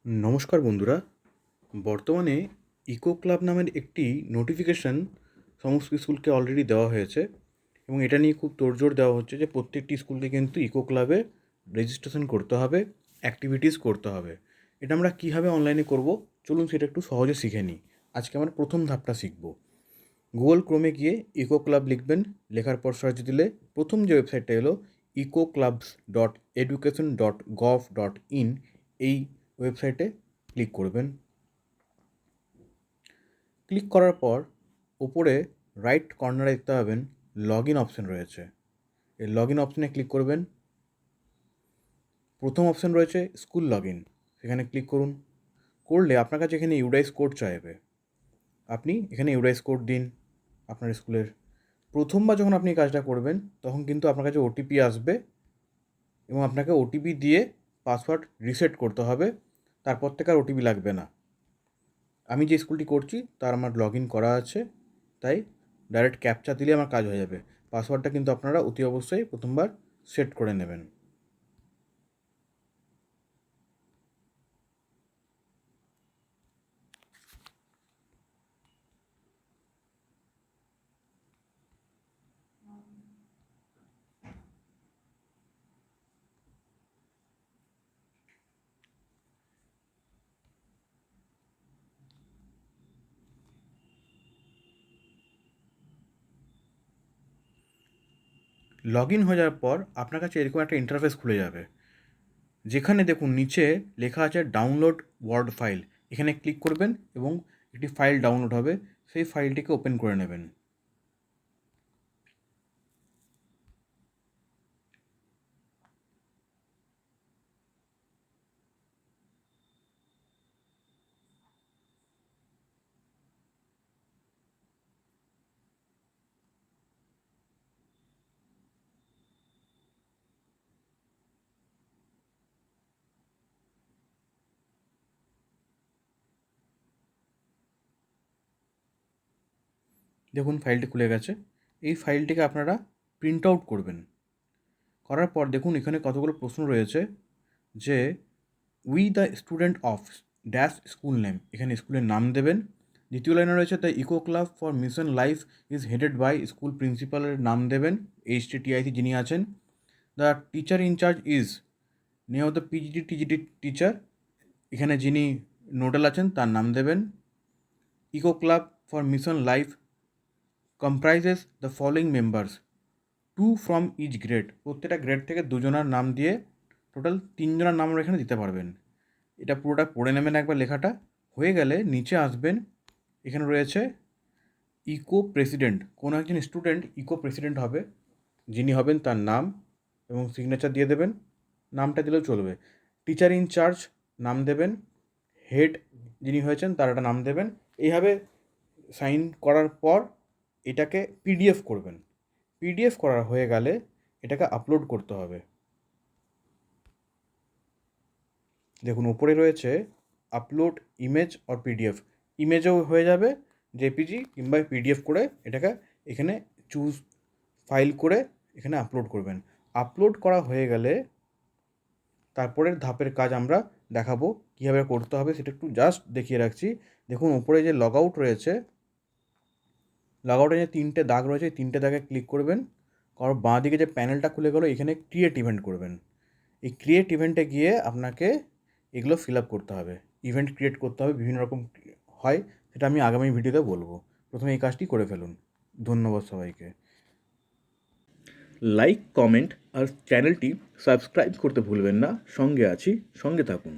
নমস্কার বন্ধুরা। বর্তমানে ইকো ক্লাব নামের একটি নোটিফিকেশান সমস্ত স্কুলকে অলরেডি দেওয়া হয়েছে এবং এটা নিয়ে খুব তোড়জোড় দেওয়া হচ্ছে যে প্রত্যেকটি স্কুলকে কিন্তু ইকো ক্লাবে রেজিস্ট্রেশন করতে হবে, অ্যাক্টিভিটিস করতে হবে। এটা আমরা কীভাবে অনলাইনে করব, চলুন সেটা একটু সহজে শিখে নিই। আজকে আমরা প্রথম ধাপটা শিখব। গুগল ক্রোমে গিয়ে ইকো ক্লাব লিখবেন, লেখার পর সার্চ দিলে প্রথম যে ওয়েবসাইটটা এলো eco-clubs.education.gov.in, এই ওয়েবসাইটে ক্লিক করবেন। ক্লিক করার পর ওপরে রাইট কর্নারে দেখতে পাবেন লগ ইন অপশান রয়েছে। এই লগ ইন অপশানে ক্লিক করবেন। প্রথম অপশান রয়েছে স্কুল লগ ইন, সেখানে ক্লিক করুন। করলে আপনার কাছে এখানে ইউডাইস কোড চাইবে। আপনি এখানে ইউডাইস কোড দিন আপনার স্কুলের। প্রথমবার যখন আপনি কাজটা করবেন তখন কিন্তু আপনার কাছে ওটিপি আসবে এবং আপনাকে ওটিপি দিয়ে পাসওয়ার্ড রিসেট করতে হবে। তারপর থেকে আর ওটিপি লাগবে না। আমি যে স্কুলটি করছি তার আমার লগ ইন করা আছে, তাই ডাইরেক্ট ক্যাপচা দিলে আমার কাজ হয়ে যাবে। পাসওয়ার্ডটা কিন্তু আপনারা অতি অবশ্যই প্রথমবার সেট করে নেবেন। লগ ইন হয়ে যাওয়ার পর আপনার কাছে এরকম একটা ইন্টারফেস খুলে যাবে, যেখানে দেখুন নিচে লেখা আছে ডাউনলোড ওয়ার্ড ফাইল। এখানে ক্লিক করবেন এবং একটি ফাইল ডাউনলোড হবে, সেই ফাইলটিকে ওপেন করে নেবেন। দেখুন ফাইলটি খুলে গেছে। এই ফাইলটিকে আপনারা প্রিন্ট আউট করবেন। করার পর দেখুন এখানে কতগুলো প্রশ্ন রয়েছে যে we the student of dash school name, এখানে স্কুলের নাম দেবেন। দ্বিতীয় লাইনে রয়েছে the eco club for mission life is headed by, school প্রিন্সিপালের নাম দেবেন, HTTIC যিনি আছেন। The teacher in charge is name of the PGT TGT teacher, এখানে যিনি নোডাল আছেন তার নাম দেবেন। Eco club for mission life comprises the following members, 2 from each grade, প্রত্যেকটা গ্রেড থেকে দুজনের নাম দিয়ে টোটাল 3 জনের নাম আমরা এখানে দিতে পারবেন। এটা পুরোটা পড়ে নেবেন একবার। লেখাটা হয়ে গেলে নিচে আসবেন, এখানে রয়েছে ইকো প্রেসিডেন্ট। কোনো একজন স্টুডেন্ট ইকো প্রেসিডেন্ট হবে, যিনি হবেন তার নাম এবং সিগনেচার দিয়ে দেবেন। নামটা দিলেও চলবে। টিচার ইনচার্জ নাম দেবেন, হেড যিনি হয়েছেন তার একটা নাম দেবেন। এইভাবে সাইন করার পর এটাকে PDF করবেন। PDF করা হয়ে গেলে এটাকে আপলোড করতে হবে। দেখুন উপরে রয়েছে আপলোড ইমেজ অর PDF। ইমেজও হয়ে যাবে, JPG কিংবা PDF করে এটাকে এখানে চুজ ফাইল করে এখানে আপলোড করবেন। আপলোড করা হয়ে গেলে তারপরের ধাপের কাজ আমরা দেখাবো কীভাবে করতে হবে, সেটা একটু জাস্ট দেখিয়ে রাখছি। দেখুন উপরে যে লগ আউট রয়েছে, লগ আউটে যে 3টে দাগ রয়েছে, এই 3টে দাগে ক্লিক করবেন। কারণ বাঁ দিকে যে প্যানেলটা খুলে গেলো, এখানে ক্রিয়েট ইভেন্ট করবেন। এই ক্রিয়েট ইভেন্টে গিয়ে আপনাকে এগুলো ফিল আপ করতে হবে, ইভেন্ট ক্রিয়েট করতে হবে, বিভিন্ন রকম হয়, সেটা আমি আগামী ভিডিওতে বলবো। প্রথমে এই কাজটি করে ফেলুন। ধন্যবাদ সবাইকে। লাইক, কমেন্ট আর চ্যানেলটি সাবস্ক্রাইব করতে ভুলবেন না। সঙ্গে আছি, সঙ্গে থাকুন।